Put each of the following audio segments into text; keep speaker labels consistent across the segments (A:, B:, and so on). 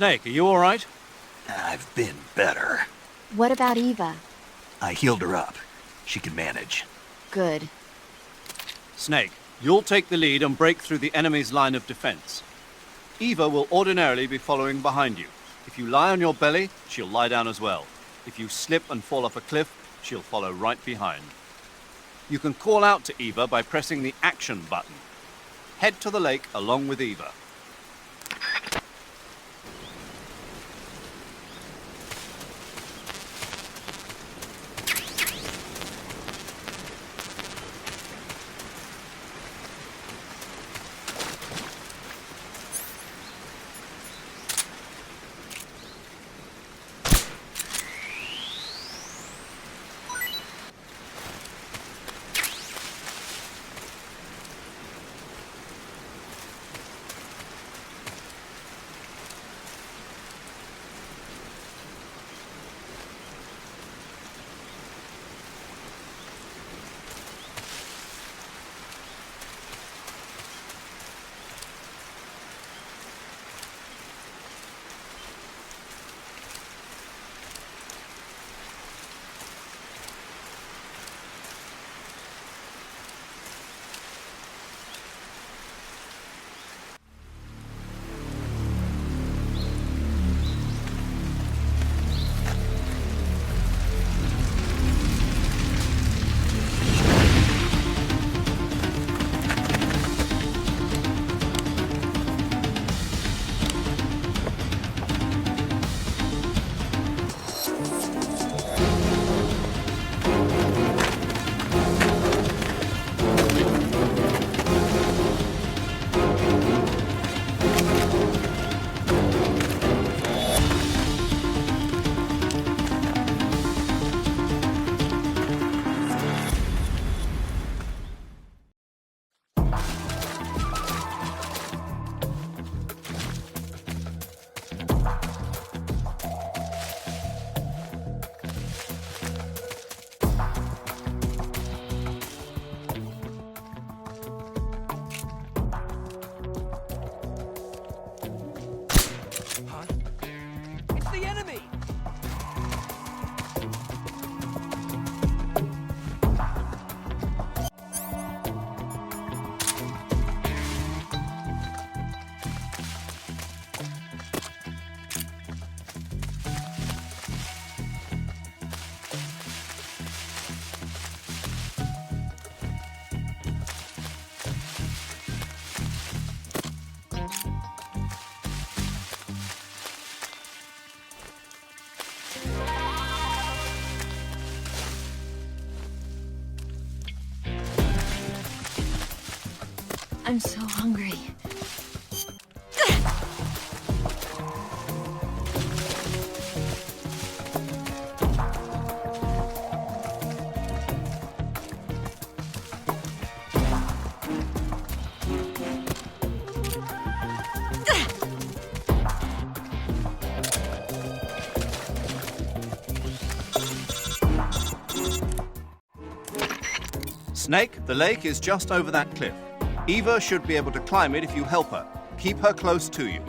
A: Snake, are you all right?
B: I've been better.
C: What about Eva?
B: I healed her up. She can manage.
C: Good.
A: Snake, you'll take the lead and break through the enemy's line of defense. Eva will ordinarily be following behind you. If you lie on your belly, she'll lie down as well. If you slip and fall off a cliff, she'll follow right behind. You can call out to Eva by pressing the action button. Head to the lake along with Eva.
D: The enemy!
C: I'm so hungry.
A: Snake, the lake is just over that cliff. Eva should be able to climb it if you help her. Keep her close to you.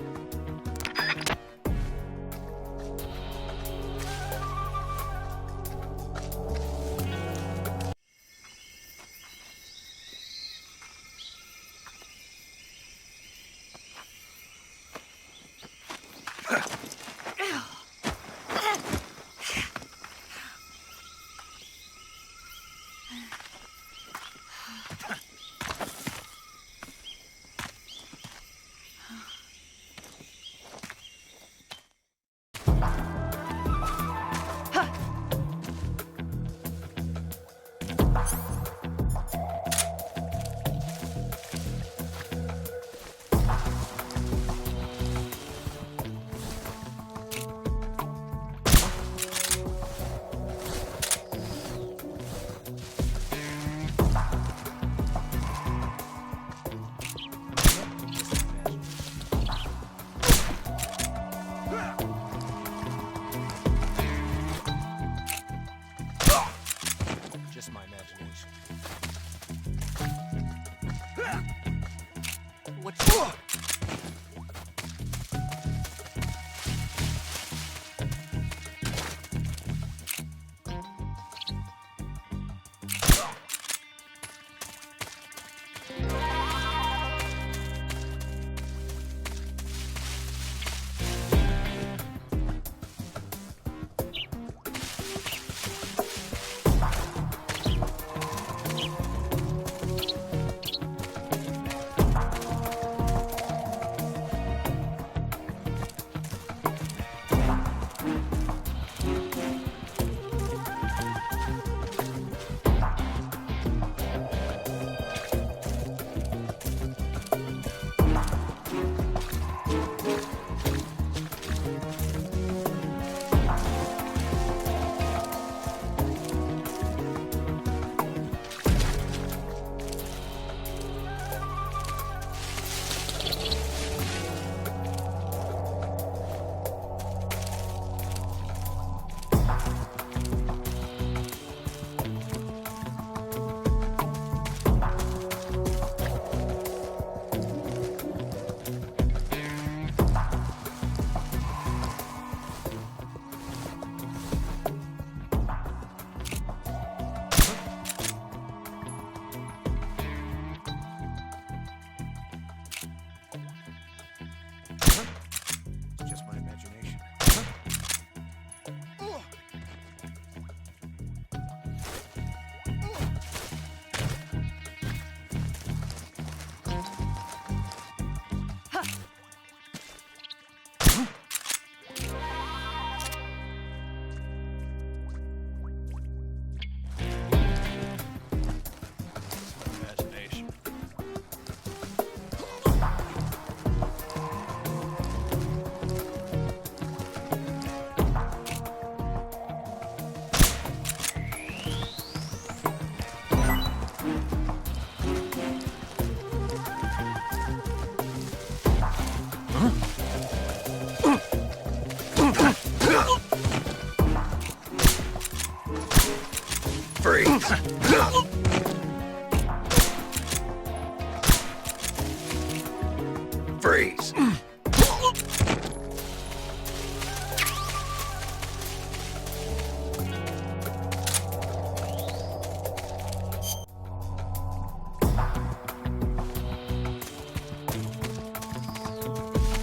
B: Freeze.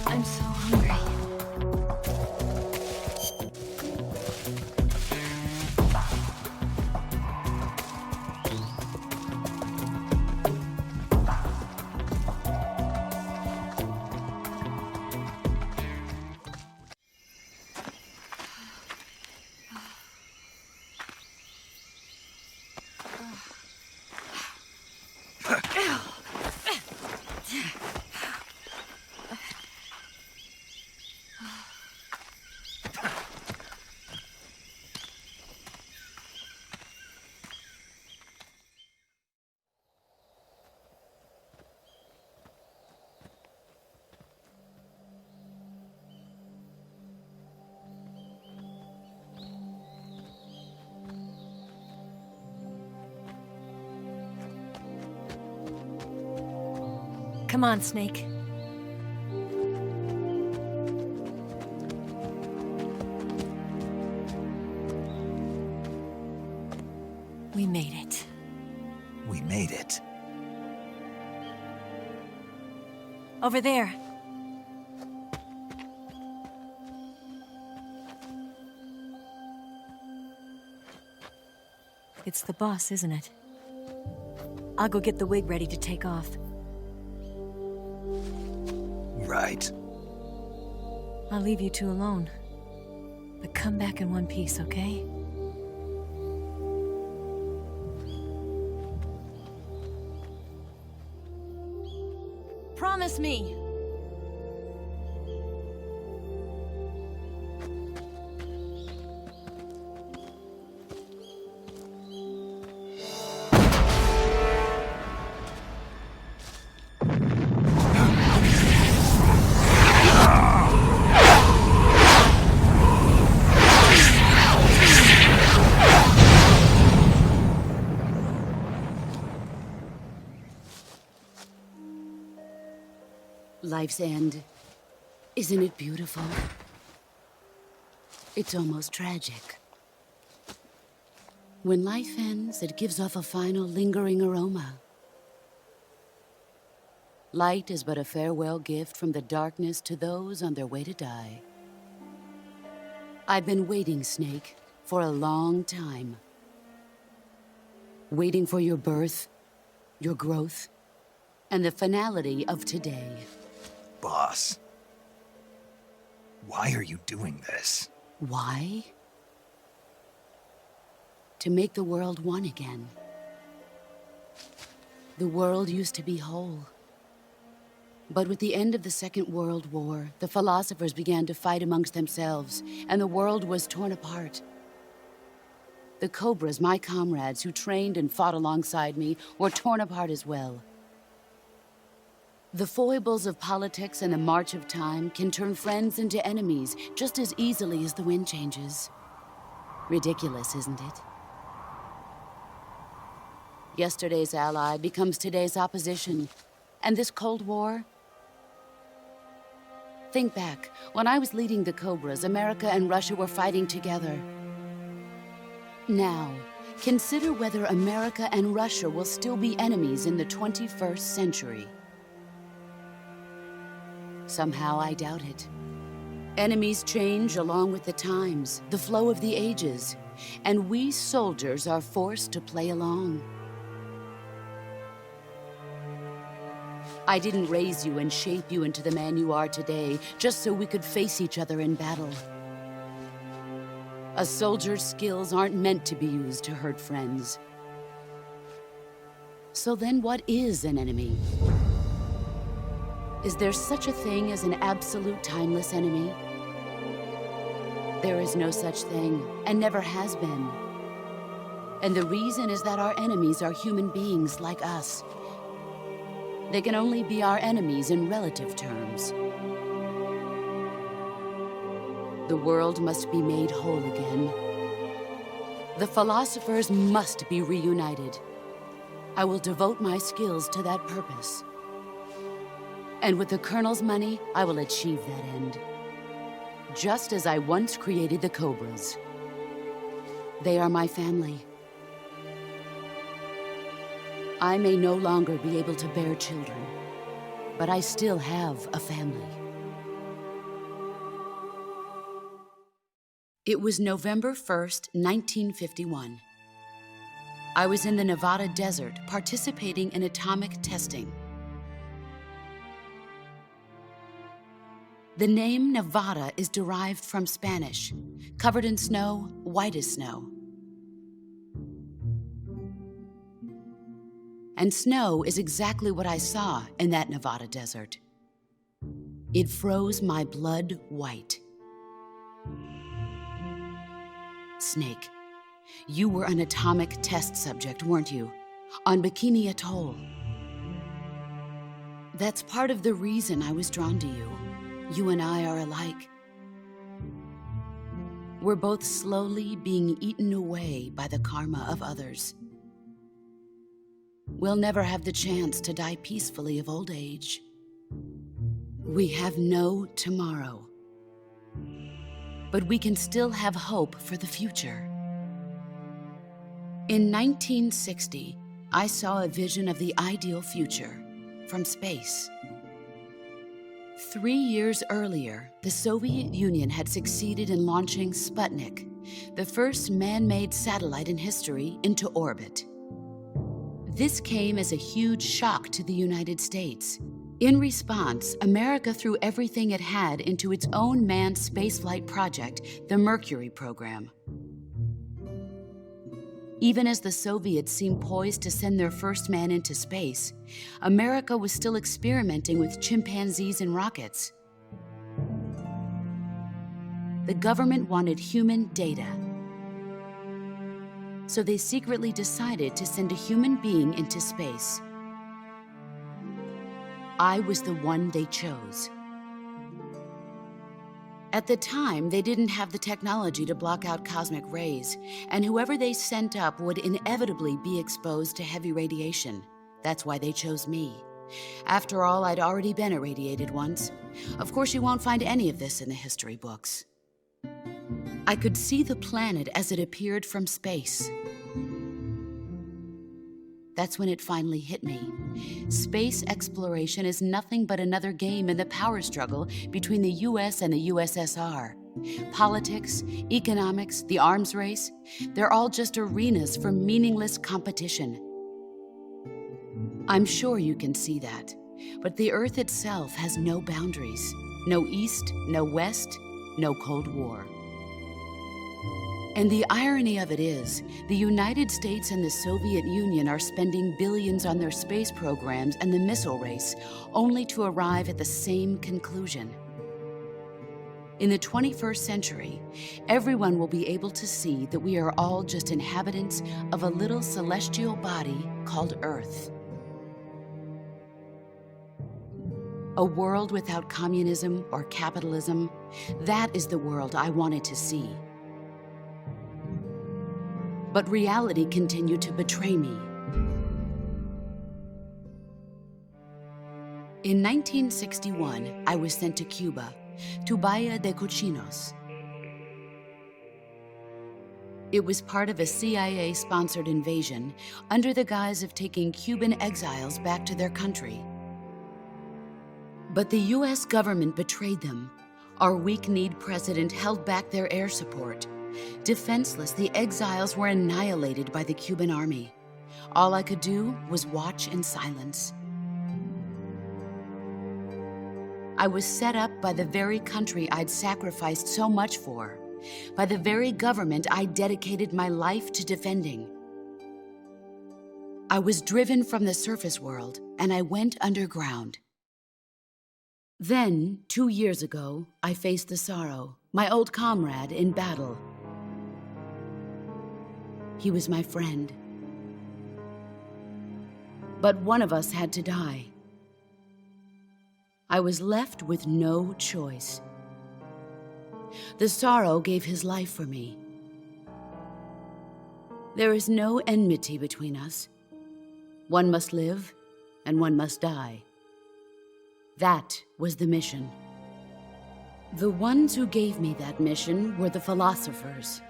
C: I'm so hungry.
E: Come on, Snake. We made it.
B: We made it.
E: Over there. It's the boss, isn't it? I'll go get the wig ready to take off.
B: Right.
E: I'll leave you two alone. But come back in one piece, okay? Promise me!
F: Life's end. Isn't it beautiful? It's almost tragic. When life ends, it gives off a final lingering aroma. Light is but a farewell gift from the darkness to those on their way to die. I've been waiting, Snake, for a long time. Waiting for your birth, your growth, and the finality of today.
B: Boss. Why are you doing this?
F: Why? To make the world one again. The world used to be whole. But with the end of the Second World War, the philosophers began to fight amongst themselves, and the world was torn apart. The Cobras, my comrades who trained and fought alongside me, were torn apart as well. The foibles of politics and the march of time can turn friends into enemies just as easily as the wind changes. Ridiculous, isn't it? Yesterday's ally becomes today's opposition. And this Cold War? Think back. When I was leading the Cobras, America and Russia were fighting together. Now, consider whether America and Russia will still be enemies in the 21st century. Somehow I doubt it. Enemies change along with the times, the flow of the ages, and we soldiers are forced to play along. I didn't raise you and shape you into the man you are today just so we could face each other in battle. A soldier's skills aren't meant to be used to hurt friends. So then what is an enemy? Is there such a thing as an absolute timeless enemy? There is no such thing, and never has been. And the reason is that our enemies are human beings like us. They can only be our enemies in relative terms. The world must be made whole again. The philosophers must be reunited. I will devote my skills to that purpose. And with the Colonel's money, I will achieve that end. Just as I once created the Cobras. They are my family. I may no longer be able to bear children, but I still have a family. It was November 1st, 1951. I was in the Nevada desert participating in atomic testing. The name Nevada is derived from Spanish, covered in snow, white as snow. And snow is exactly what I saw in that Nevada desert. It froze my blood white. Snake, you were an atomic test subject, weren't you? On Bikini Atoll. That's part of the reason I was drawn to you. You and I are alike. We're both slowly being eaten away by the karma of others. We'll never have the chance to die peacefully of old age. We have no tomorrow. But we can still have hope for the future. In 1960, I saw a vision of the ideal future from space. 3 years earlier, the Soviet Union had succeeded in launching Sputnik, the first man-made satellite in history, into orbit. This came as a huge shock to the United States. In response, America threw everything it had into its own manned spaceflight project, the Mercury program. Even as the Soviets seemed poised to send their first man into space, America was still experimenting with chimpanzees and rockets. The government wanted human data. So they secretly decided to send a human being into space. I was the one they chose. At the time, they didn't have the technology to block out cosmic rays, and whoever they sent up would inevitably be exposed to heavy radiation. That's why they chose me. After all, I'd already been irradiated once. Of course, you won't find any of this in the history books. I could see the planet as it appeared from space. That's when it finally hit me. Space exploration is nothing but another game in the power struggle between the US and the USSR. Politics, economics, the arms race, they're all just arenas for meaningless competition. I'm sure you can see that, but the Earth itself has no boundaries. No East, no West, no Cold War. And the irony of it is, the United States and the Soviet Union are spending billions on their space programs and the missile race, only to arrive at the same conclusion. In the 21st century, everyone will be able to see that we are all just inhabitants of a little celestial body called Earth. A world without communism or capitalism, that is the world I wanted to see. But reality continued to betray me. In 1961, I was sent to Cuba, to Bahia de Cochinos. It was part of a CIA-sponsored invasion under the guise of taking Cuban exiles back to their country. But the US government betrayed them. Our weak-kneed president held back their air support. Defenseless, the exiles were annihilated by the Cuban army. All I could do was watch in silence. I was set up by the very country I'd sacrificed so much for, by the very government I dedicated my life to defending. I was driven from the surface world, and I went underground. Then, 2 years ago, I faced the Sorrow, my old comrade in battle. He was my friend. But one of us had to die. I was left with no choice. The Sorrow gave his life for me. There is no enmity between us. One must live, and one must die. That was the mission. The ones who gave me that mission were the philosophers.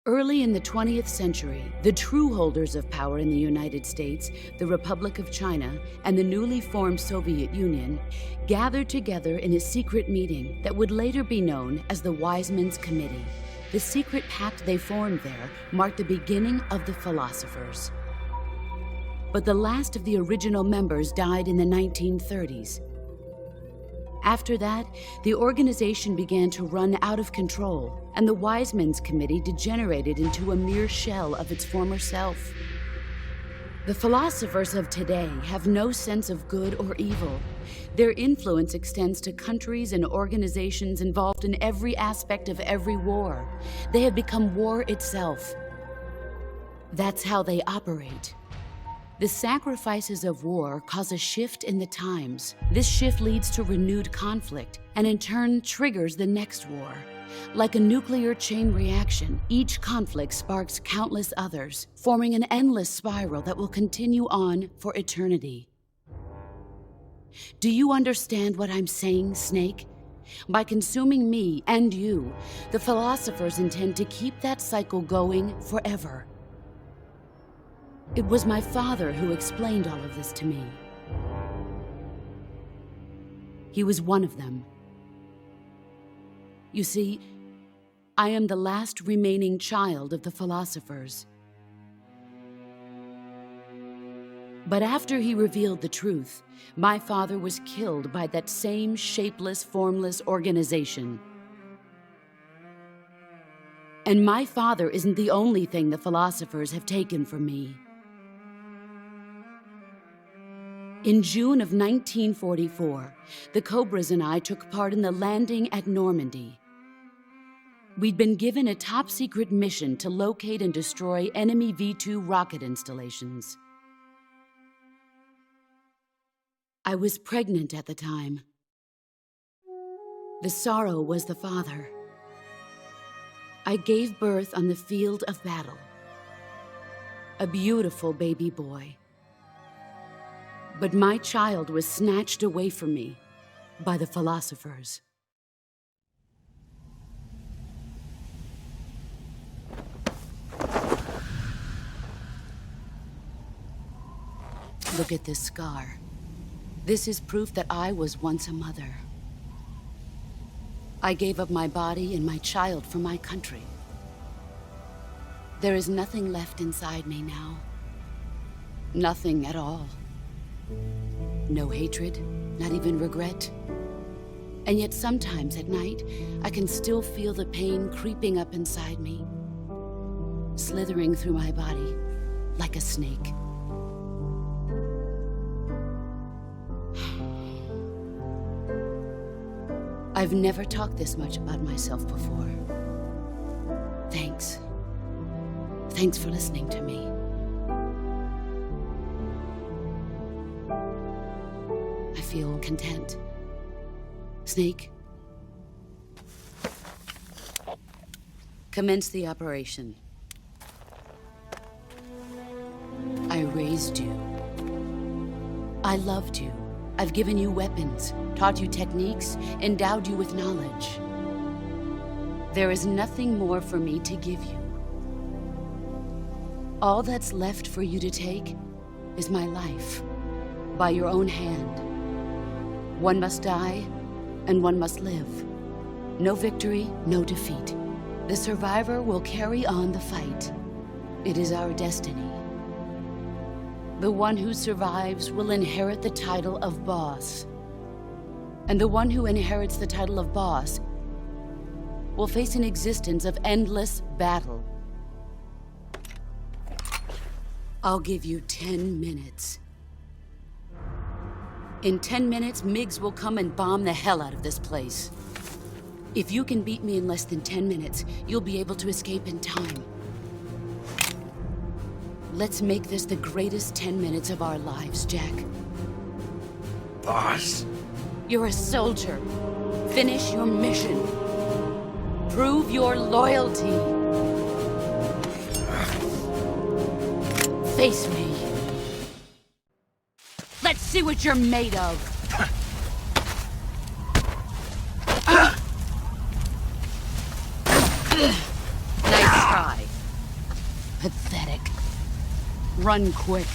F: Early in the 20th century, the true holders of power in the United States, the Republic of China, and the newly formed Soviet Union gathered together in a secret meeting that would later be known as the Wise Men's Committee. The secret pact they formed there marked the beginning of the philosophers. But the last of the original members died in the 1930s. After that, the organization began to run out of control, and the Wise Men's Committee degenerated into a mere shell of its former self. The philosophers of today have no sense of good or evil. Their influence extends to countries and organizations involved in every aspect of every war. They have become war itself. That's how they operate. The sacrifices of war cause a shift in the times. This shift leads to renewed conflict, and in turn triggers the next war. Like a nuclear chain reaction, each conflict sparks countless others, forming an endless spiral that will continue on for eternity. Do you understand what I'm saying, Snake? By consuming me and you, the philosophers intend to keep that cycle going forever. It was my father who explained all of this to me. He was one of them. You see, I am the last remaining child of the philosophers. But after he revealed the truth, my father was killed by that same shapeless, formless organization. And my father isn't the only thing the philosophers have taken from me. In June of 1944, the Cobras and I took part in the landing at Normandy. We'd been given a top-secret mission to locate and destroy enemy V-2 rocket installations. I was pregnant at the time. The sorrow was the father. I gave birth on the field of battle. A beautiful baby boy. But my child was snatched away from me by the philosophers. Look at this scar. This is proof that I was once a mother. I gave up my body and my child for my country. There is nothing left inside me now. Nothing at all. No hatred, not even regret. And yet sometimes at night, I can still feel the pain creeping up inside me, slithering through my body like a snake. I've never talked this much about myself before. Thanks. Thanks for listening to me. I feel content. Snake, commence the operation. I raised you. I loved you. I've given you weapons, taught you techniques, endowed you with knowledge. There is nothing more for me to give you. All that's left for you to take is my life, by your own hand. One must die, and one must live. No victory, no defeat. The survivor will carry on the fight. It is our destiny. The one who survives will inherit the title of boss. And the one who inherits the title of boss will face an existence of endless battle. I'll give you 10 minutes. In 10 minutes, MiGs will come and bomb the hell out of this place. If you can beat me in less than 10 minutes, you'll be able to escape in time. Let's make this the greatest 10 minutes of our lives, Jack.
B: Boss?
F: You're a soldier. Finish your mission. Prove your loyalty. Face me. Let's see what you're made of. Nice try. Pathetic. Run quick.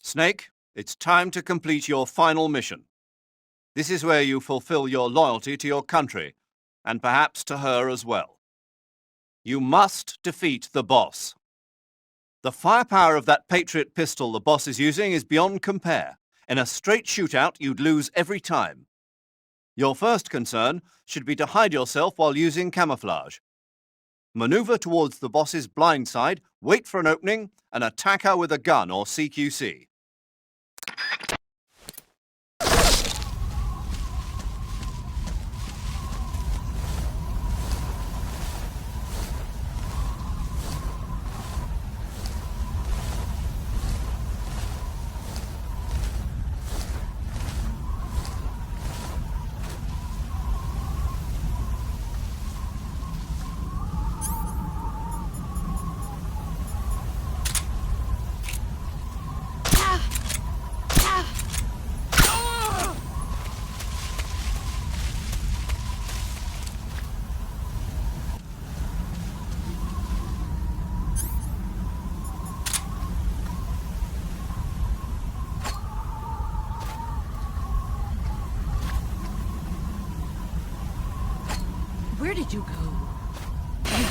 A: Snake, it's time to complete your final mission. This is where you fulfill your loyalty to your country, and perhaps to her as well. You must defeat the boss. The firepower of that Patriot pistol the boss is using is beyond compare. In a straight shootout, you'd lose every time. Your first concern should be to hide yourself while using camouflage. Maneuver towards the boss's blind side, wait for an opening, and attack her with a gun or CQC.
F: Where did you go? I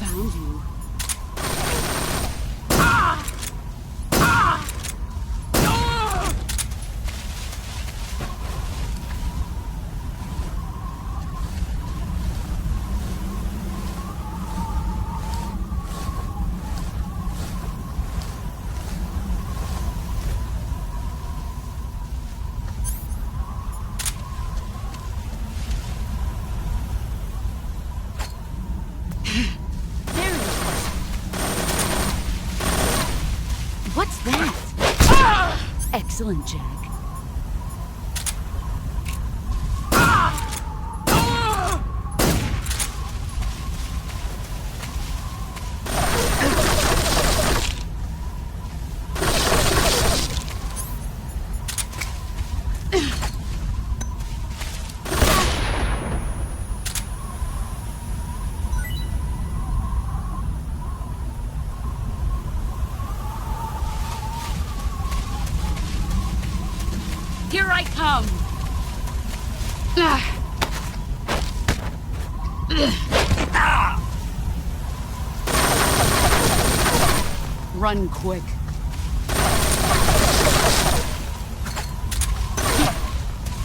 F: found you. What's that? Excellent, Jack. Here I come! Run quick.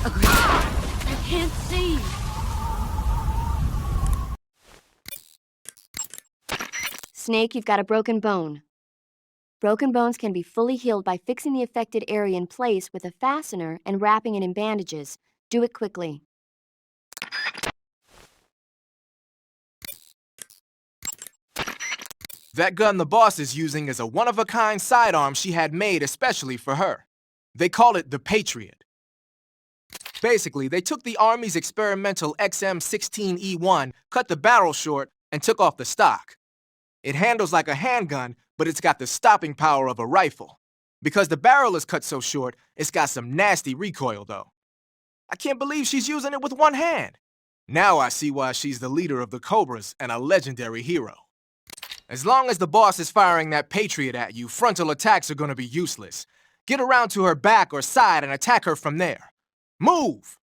F: I can't see.
C: Snake, you've got a broken bone. Broken bones can be fully healed by fixing the affected area in place with a fastener and wrapping it in bandages. Do it quickly.
G: That gun the boss is using is a one-of-a-kind sidearm she had made especially for her. They call it the Patriot. Basically, they took the Army's experimental XM16E1, cut the barrel short, and took off the stock. It handles like a handgun, but it's got the stopping power of a rifle. Because the barrel is cut so short, it's got some nasty recoil, though. I can't believe she's using it with one hand. Now I see why she's the leader of the Cobras and a legendary hero. As long as the boss is firing that Patriot at you, frontal attacks are gonna be useless. Get around to her back or side and attack her from there. Move!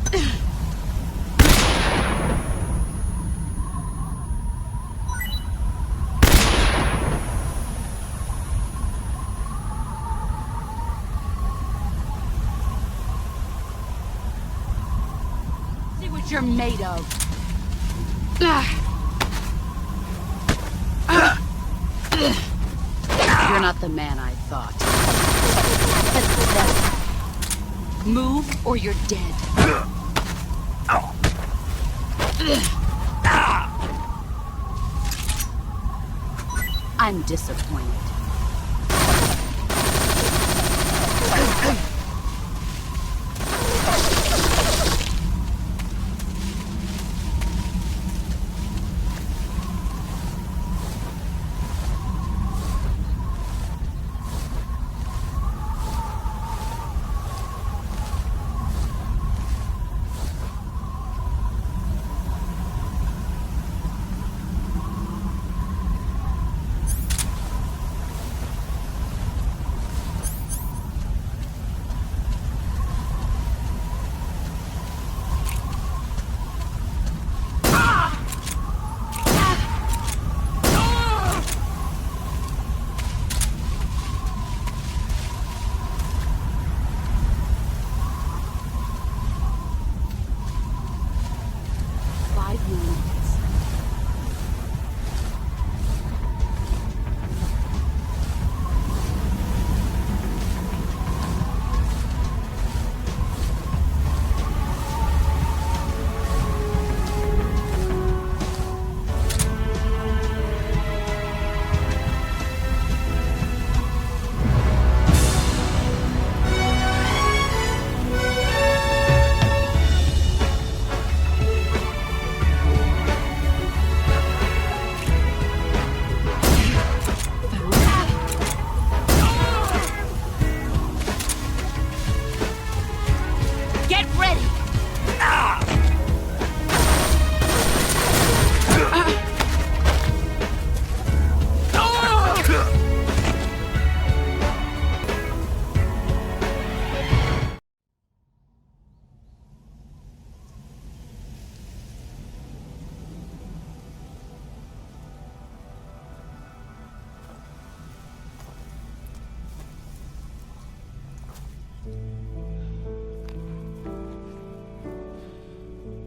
F: See what you're made of. You're not the man I thought. Move or you're dead. I'm disappointed.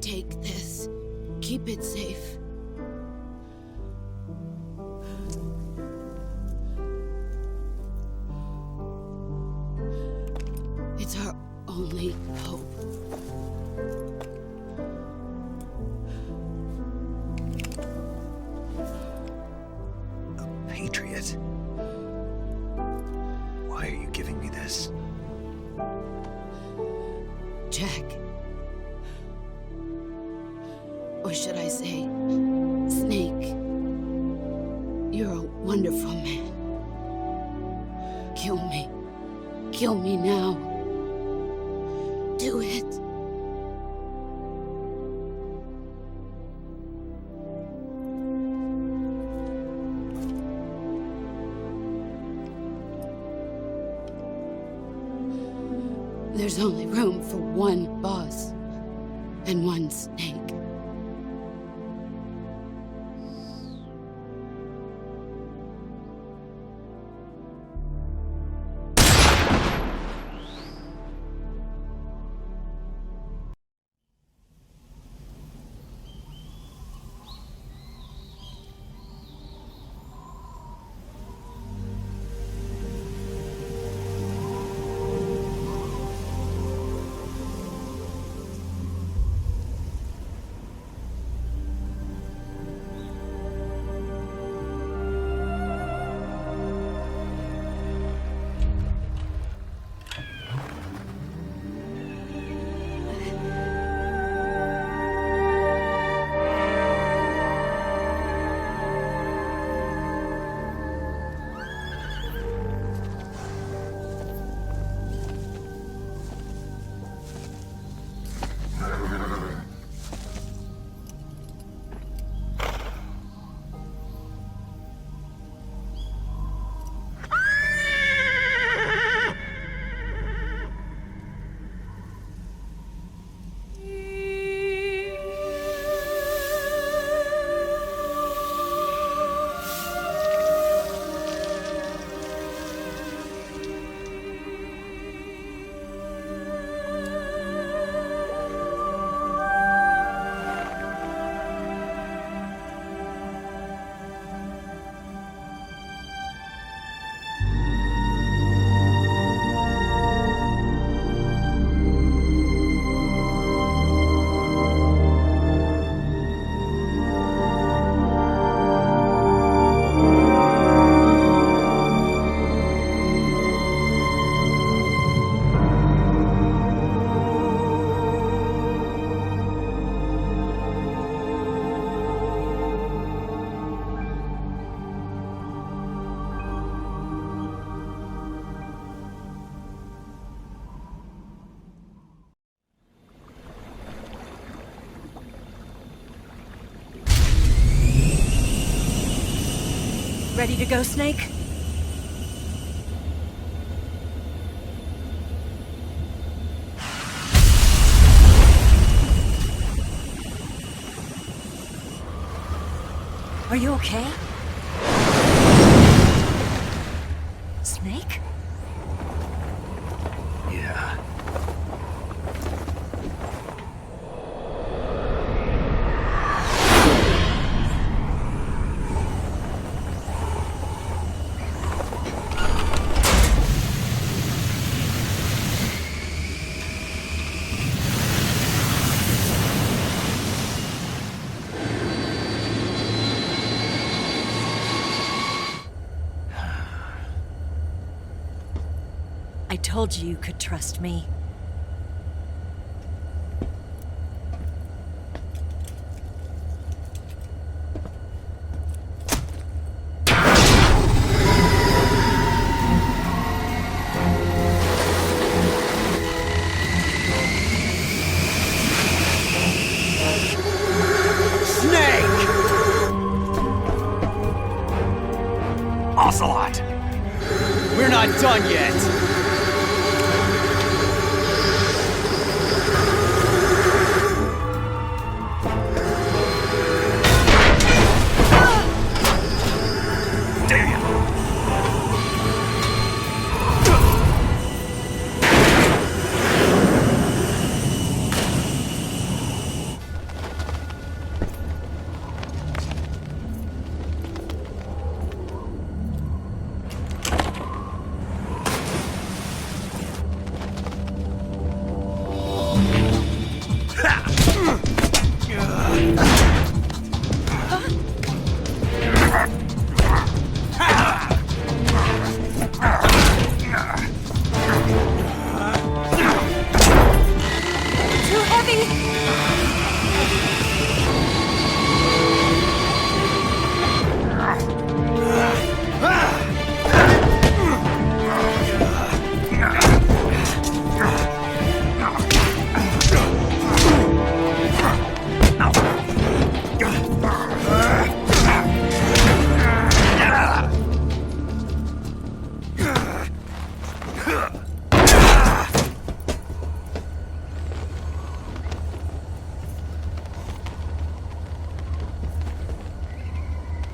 F: Take this. Keep it safe. It's our only hope.
B: A patriot? Why are you giving me this?
F: Jack. Or should I say, Snake. You're a wonderful man. Kill me. Kill me now. Do it. There's only room for one boss and one Snake.
E: Ready to go, Snake? Are you okay? Snake?
B: Yeah.
E: I told you you could trust me.
B: Snake! Ocelot!
D: We're not done yet.
E: Too heavy!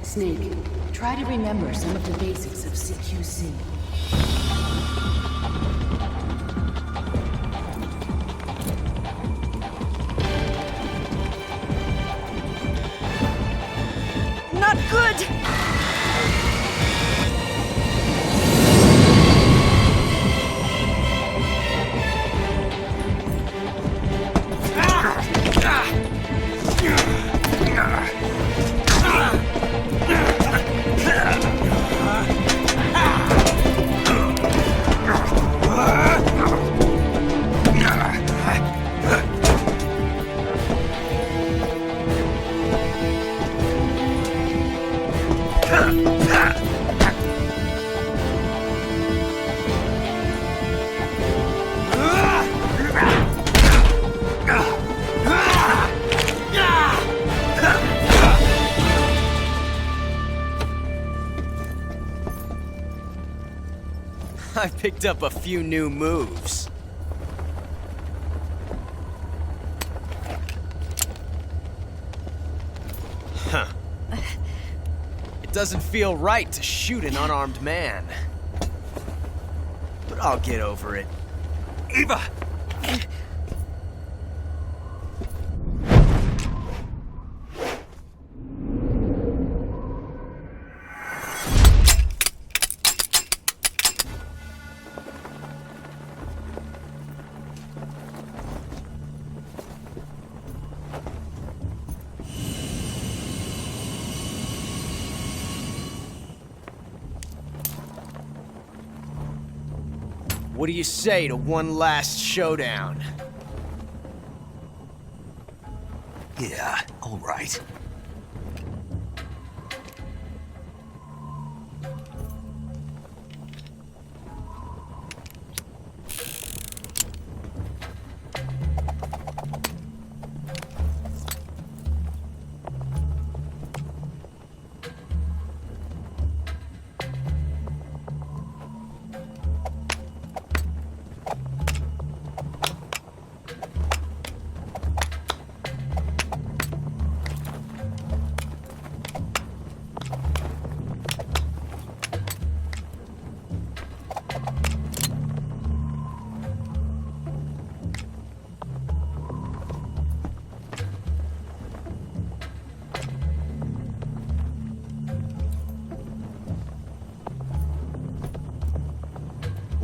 F: Snake, try to remember some of the basics of CQC.
E: Not good!
D: I picked up a few new moves. Huh. It doesn't feel right to shoot an unarmed man. But I'll get over it.
B: Eva!
D: What do you say to one last showdown?
B: Yeah, all right.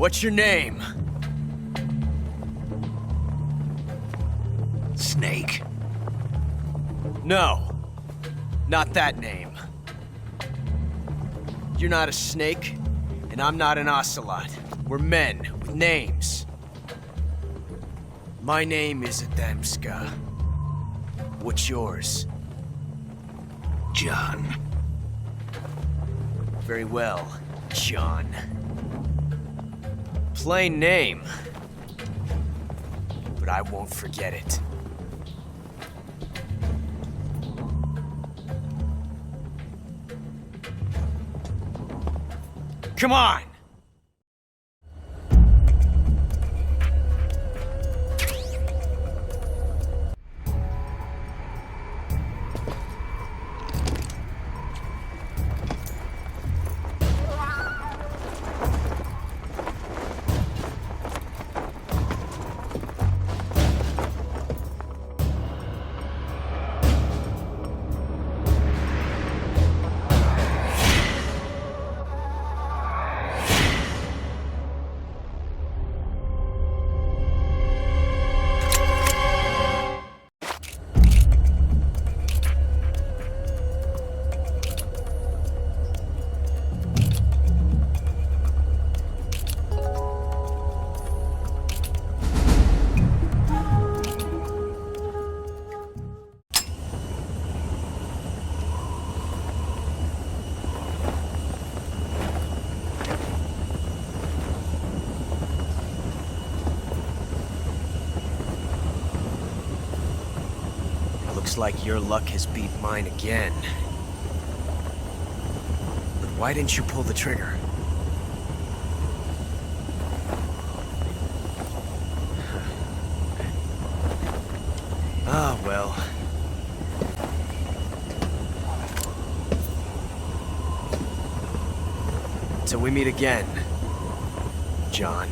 D: What's your name?
B: Snake.
D: No. Not that name. You're not a snake, and I'm not an ocelot. We're men with names. My name is Adamska. What's yours?
B: John.
D: Very well, John. Plain name. But I won't forget it. Come on! Looks like your luck has beat mine again. But why didn't you pull the trigger? Ah, well. Till we meet again, John.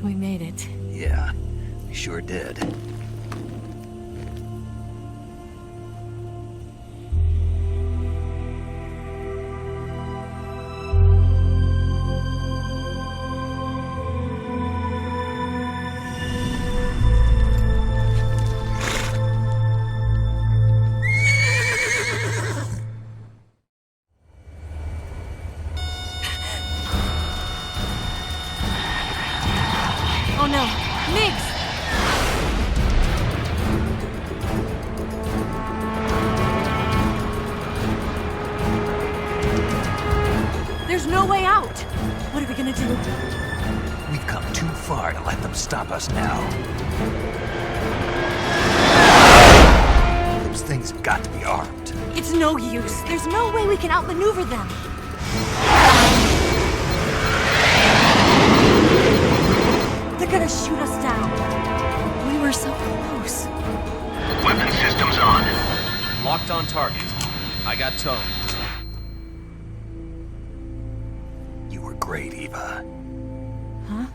E: We made it.
B: Yeah, we sure did.
E: Oh no! Nix! There's no way out! What are we gonna do?
B: We've come too far to let them stop us now. Those things have got to be armed.
E: It's no use. There's no way we can outmaneuver them. They're gonna shoot us down. We were so close.
H: Weapon systems on.
A: Locked on target. I got towed.
B: You were great, Eva.
E: Huh?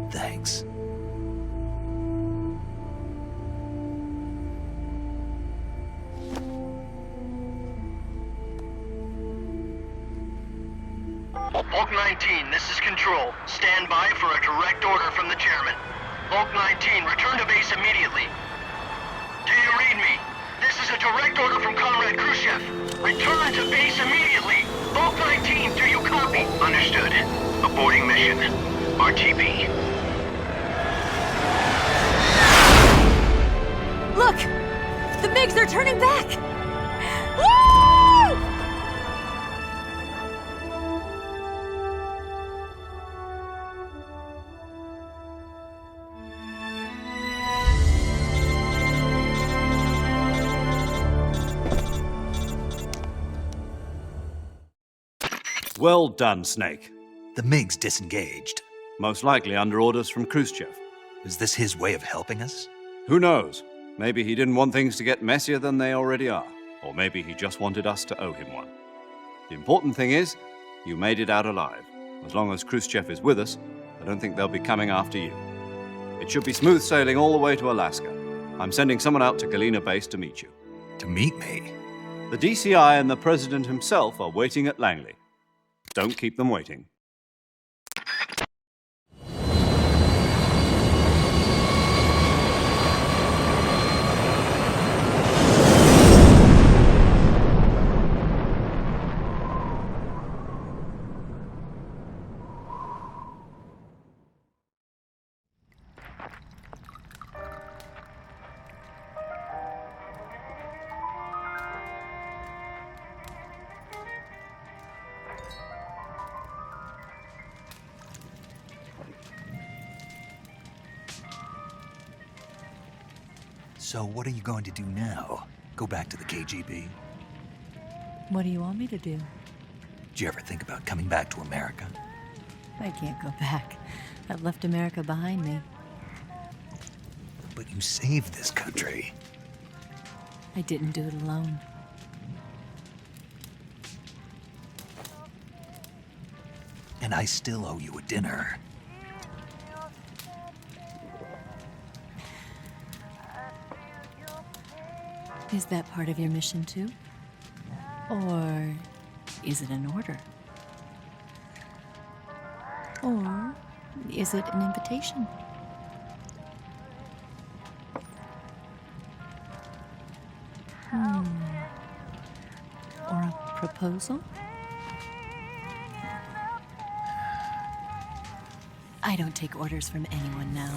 B: Thanks.
H: Bulk 19, this is Control. Stand by for a direct order from the chairman. Bulk 19, return to base immediately. Do you read me? This This is a direct order from Comrade Khrushchev. Return to base immediately. Vault 19, do you copy? Understood. Aborting mission. RTB.
E: Look! The MiGs are turning back! Woo!
A: Well done, Snake.
B: The MiGs disengaged.
A: Most likely under orders from Khrushchev.
B: Is this his way of helping us?
A: Who knows? Maybe he didn't want things to get messier than they already are. Or maybe he just wanted us to owe him one. The important thing is, you made it out alive. As long as Khrushchev is with us, I don't think they'll be coming after you. It should be smooth sailing all the way to Alaska. I'm sending someone out to Galena Base to meet you.
B: To meet me?
A: The DCI and the President himself are waiting at Langley. Don't keep them waiting.
B: So what are you going to do now? Go back to the KGB?
E: What do you want me to do?
B: Did you ever think about coming back to America?
E: I can't go back. I've left America behind me.
B: But you saved this country.
E: I didn't do it alone.
B: And I still owe you a dinner.
E: Is that part of your mission too? Or is it an order? Or is it an invitation? Or a proposal? I don't take orders from anyone now.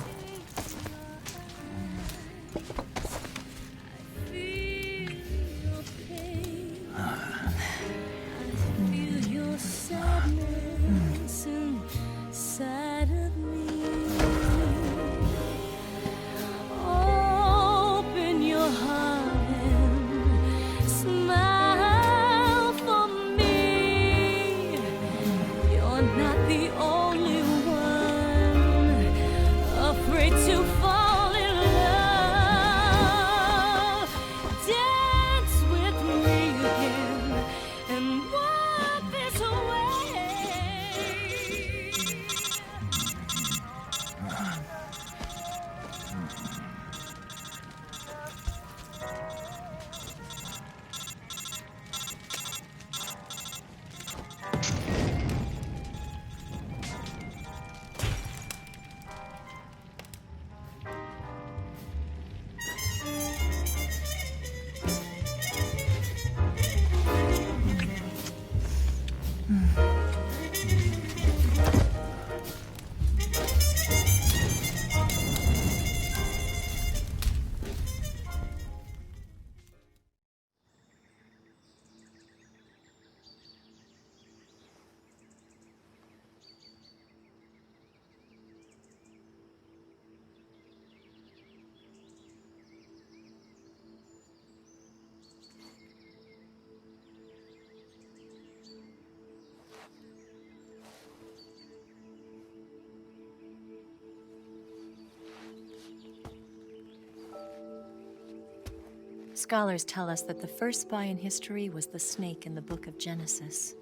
E: Scholars tell us that the first spy in history was the snake in the book of Genesis.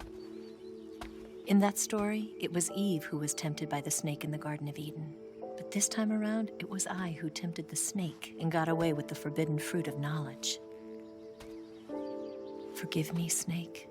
E: In that story, it was Eve who was tempted by the snake in the Garden of Eden. But this time around, it was I who tempted the snake and got away with the forbidden fruit of knowledge. Forgive me, Snake.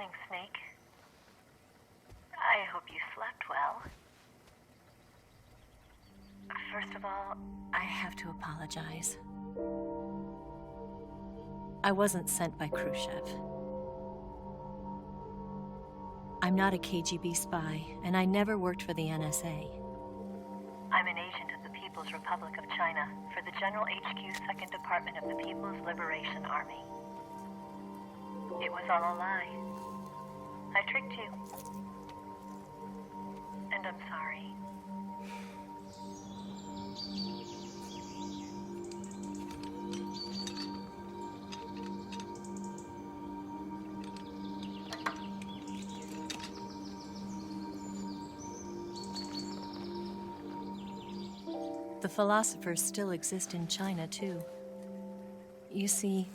I: morning, Snake. I hope you slept well. First of all,
E: I have to apologize. I wasn't sent by Khrushchev. I'm not a KGB spy, and I never worked for the NSA.
I: I'm an agent of the People's Republic of China for the General HQ 2nd Department of the People's Liberation Army. It was all a lie. I tricked you. And I'm sorry.
E: The philosophers still exist in China, too. You see,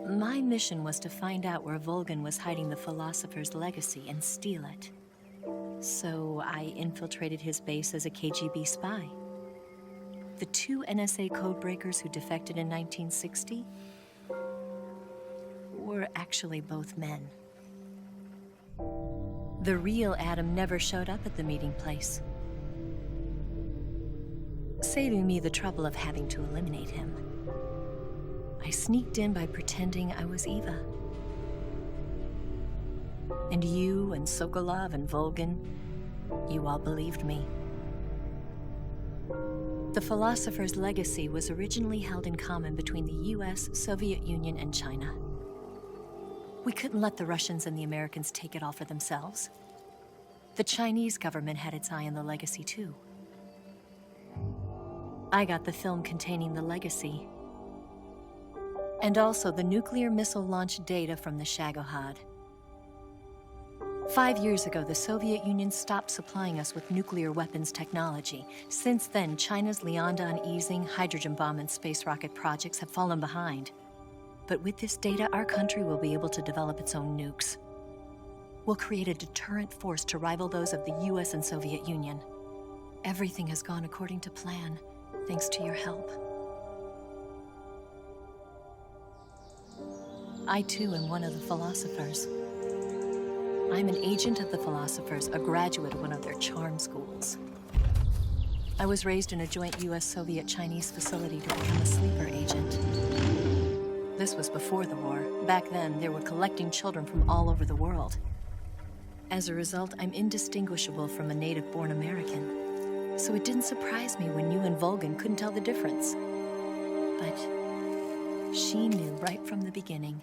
E: my mission was to find out where Volgan was hiding the philosopher's legacy and steal it. So I infiltrated his base as a KGB spy. The 2 NSA codebreakers who defected in 1960 were actually both men. The real Adam never showed up at the meeting place, saving me the trouble of having to eliminate him. I sneaked in by pretending I was Eva. And you and Sokolov and Volgan, you all believed me. The philosopher's legacy was originally held in common between the US, Soviet Union, and China. We couldn't let the Russians and the Americans take it all for themselves. The Chinese government had its eye on the legacy, too. I got the film containing the legacy, and also the nuclear missile launch data from the Shagohod. 5 years ago, the Soviet Union stopped supplying us with nuclear weapons technology. Since then, China's Liaodong easing, hydrogen bomb, and space rocket projects have fallen behind. But with this data, our country will be able to develop its own nukes. We'll create a deterrent force to rival those of the US and Soviet Union. Everything has gone according to plan, thanks to your help. I, too, am one of the philosophers. I'm an agent of the philosophers, a graduate of one of their charm schools. I was raised in a joint US-Soviet-Chinese facility to become a sleeper agent. This was before the war. Back then, they were collecting children from all over the world. As a result, I'm indistinguishable from a native-born American. So it didn't surprise me when you and Volgan couldn't tell the difference. But she knew right from the beginning.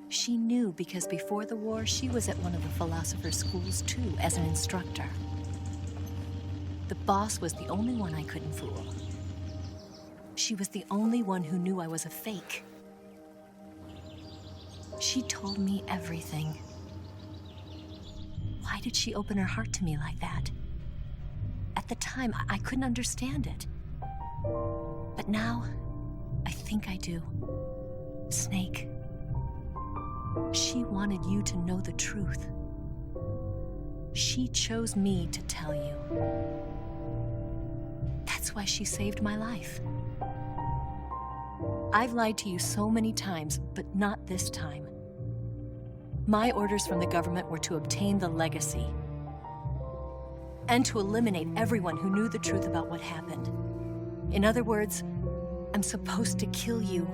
E: She knew because before the war, she was at one of the philosopher's schools too, as an instructor. The boss was the only one I couldn't fool. She was the only one who knew I was a fake. She told me everything. Why did she open her heart to me like that? At the time, I couldn't understand it. But now, I think I do. Snake. She wanted you to know the truth. She chose me to tell you. That's why she saved my life. I've lied to you so many times, but not this time. My orders from the government were to obtain the legacy and to eliminate everyone who knew the truth about what happened. In other words, I'm supposed to kill you.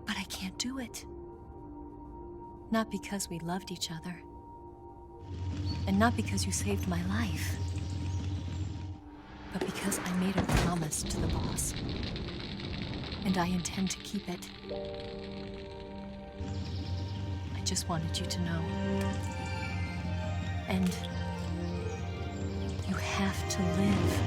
E: But I can't do it. Not because we loved each other. And not because you saved my life. But because I made a promise to the boss. And I intend to keep it. I just wanted you to know. And you have to live.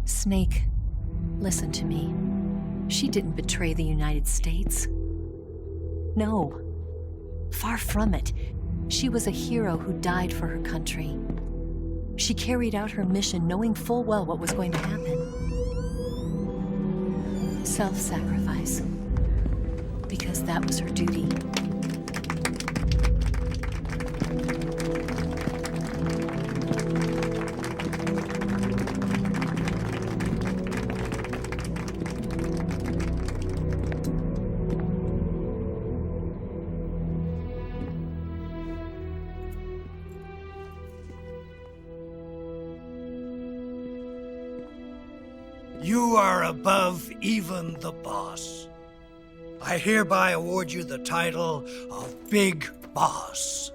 E: Snake, listen to me. She didn't betray the United States. No, far from it. She was a hero who died for her country. She carried out her mission knowing full well what was going to happen. Self-sacrifice. Because that was her duty.
J: You are above even the boss. I hereby award you the title of Big Boss.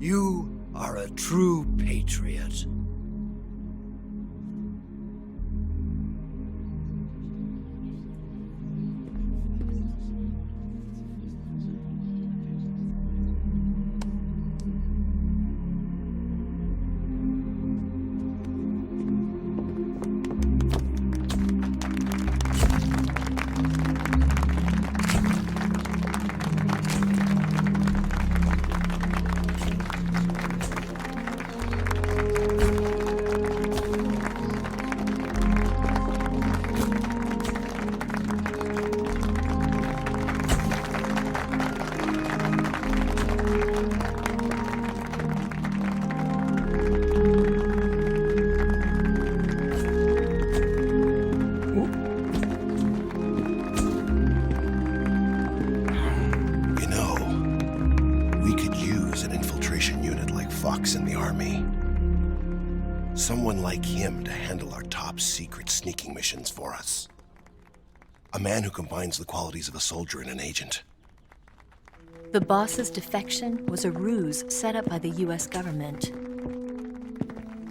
J: You are a true patriot.
K: In the army. Someone like him to handle our top secret sneaking missions for us. A man who combines the qualities of a soldier and an agent.
E: The boss's defection was a ruse set up by the US government.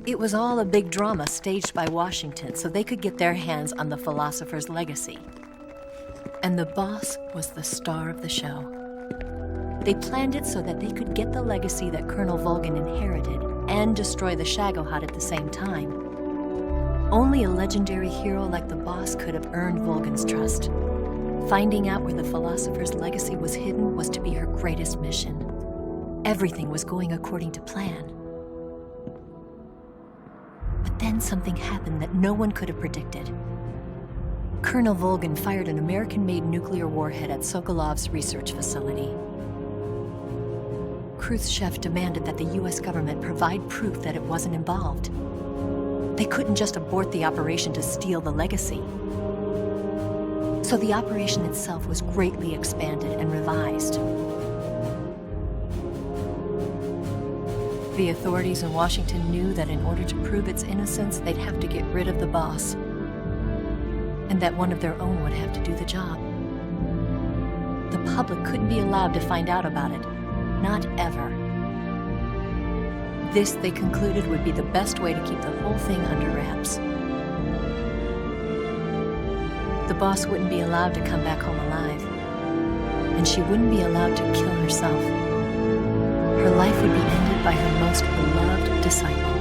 E: It was all a big drama staged by Washington so they could get their hands on the philosopher's legacy. And the boss was the star of the show. They planned it so that they could get the legacy that Colonel Volgin inherited and destroy the Shagohod at the same time. Only a legendary hero like the boss could have earned Volgin's trust. Finding out where the philosopher's legacy was hidden was to be her greatest mission. Everything was going according to plan. But then something happened that no one could have predicted. Colonel Volgin fired an American-made nuclear warhead at Sokolov's research facility. Khrushchev demanded that the US government provide proof that it wasn't involved. They couldn't just abort the operation to steal the legacy. So the operation itself was greatly expanded and revised. The authorities in Washington knew that in order to prove its innocence, they'd have to get rid of the boss, and that one of their own would have to do the job. The public couldn't be allowed to find out about it. Not ever. This, they concluded, would be the best way to keep the whole thing under wraps. The boss wouldn't be allowed to come back home alive, and she wouldn't be allowed to kill herself. Her life would be ended by her most beloved disciple.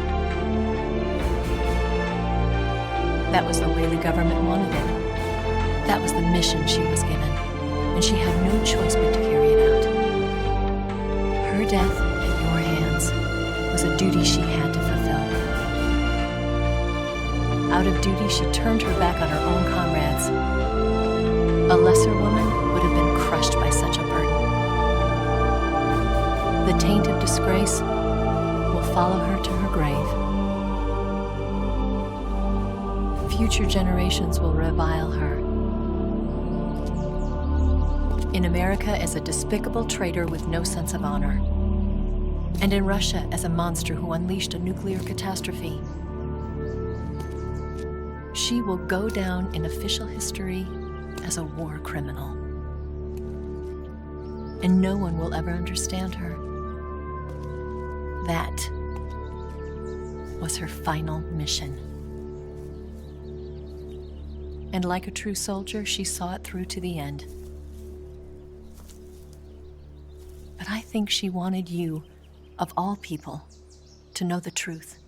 E: That was the way the government wanted it. That was the mission she was given, and she had no choice but to carry it out. Her death at your hands was a duty she had to fulfill. Out of duty, she turned her back on her own comrades. A lesser woman would have been crushed by such a burden. The taint of disgrace will follow her to her grave. Future generations will revile her. In America as a despicable traitor with no sense of honor. And in Russia as a monster who unleashed a nuclear catastrophe. She will go down in official history as a war criminal. And no one will ever understand her. That was her final mission. And like a true soldier, she saw it through to the end. But I think she wanted you, of all people, to to know the truth.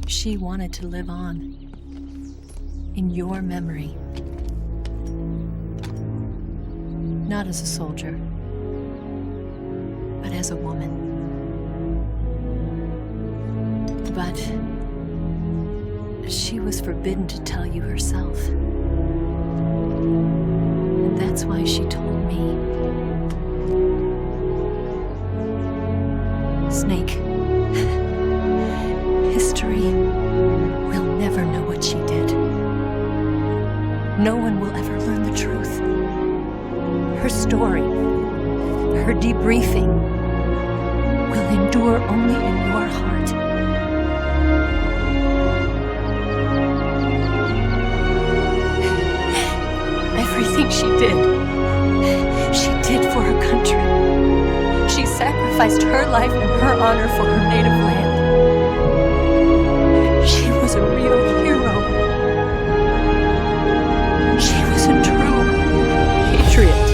E: She wanted to live on in your memory. Not as a soldier, but as a woman. But she was forbidden to tell you herself. And that's why she told me. Snake, history will never know what she did. No one will ever learn the truth. Her story, her debriefing, will endure only in your heart. Everything she did for her country. She sacrificed her life and her honor for her native land. She was a real hero. She was a true patriot.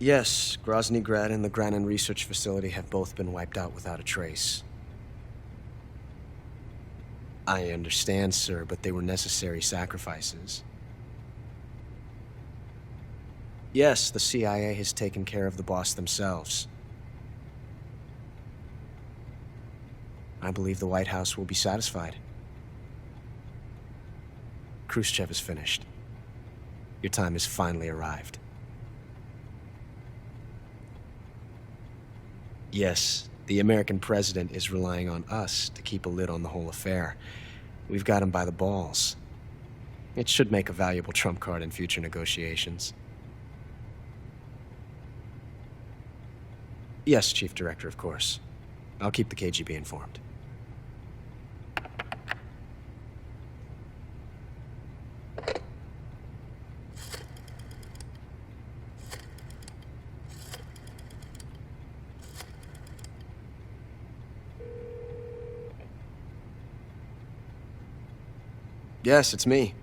D: Yes, Grozny Grad and the Granin Research Facility have both been wiped out without a trace. I understand, sir, but they were necessary sacrifices. Yes, the CIA has taken care of the boss themselves. I believe the White House will be satisfied. Khrushchev is finished. Your time has finally arrived. Yes, the American president is relying on us to keep a lid on the whole affair. We've got him by the balls. It should make a valuable trump card in future negotiations. Yes, Chief Director, of course. I'll keep the KGB informed. Yes, it's me.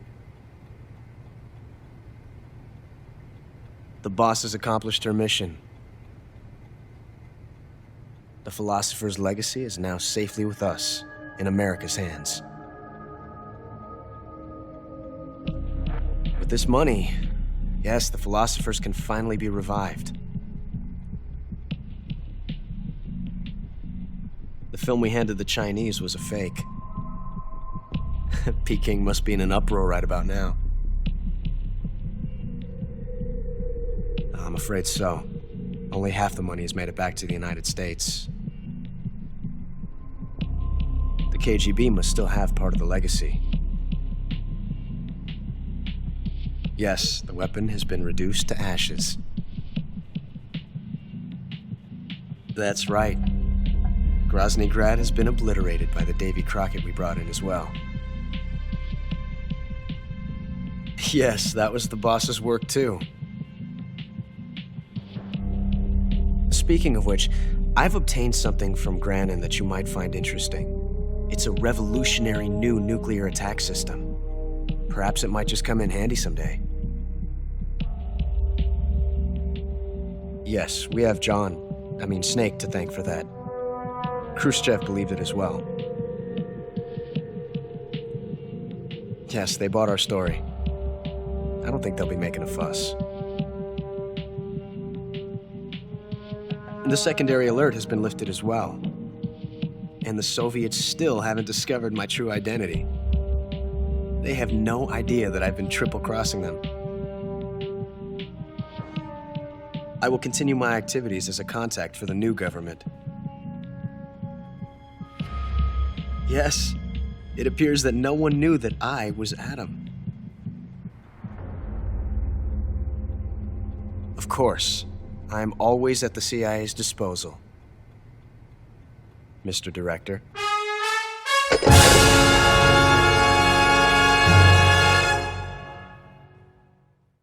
D: The boss has accomplished her mission. The philosopher's legacy is now safely with us, in America's hands. With this money, yes, the philosophers can finally be revived. The film we handed the Chinese was a fake. Peking must be in an uproar right about now. I'm afraid so. Only half the money has made it back to the United States. The KGB must still have part of the legacy. Yes, the weapon has been reduced to ashes. That's right. Grozny Grad has been obliterated by the Davy Crockett we brought in as well. Yes, that was the boss's work too. Speaking of which, I've obtained something from Granin that you might find interesting. It's a revolutionary new nuclear attack system. Perhaps it might just come in handy someday. Yes, we have Snake to thank for that. Khrushchev believed it as well. Yes, they bought our story. I don't think they'll be making a fuss. The secondary alert has been lifted as well. And the Soviets still haven't discovered my true identity. They have no idea that I've been triple-crossing them. I will continue my activities as a contact for the new government. Yes, it appears that no one knew that I was Adam. Of course. I'm always at the CIA's disposal, Mr. Director.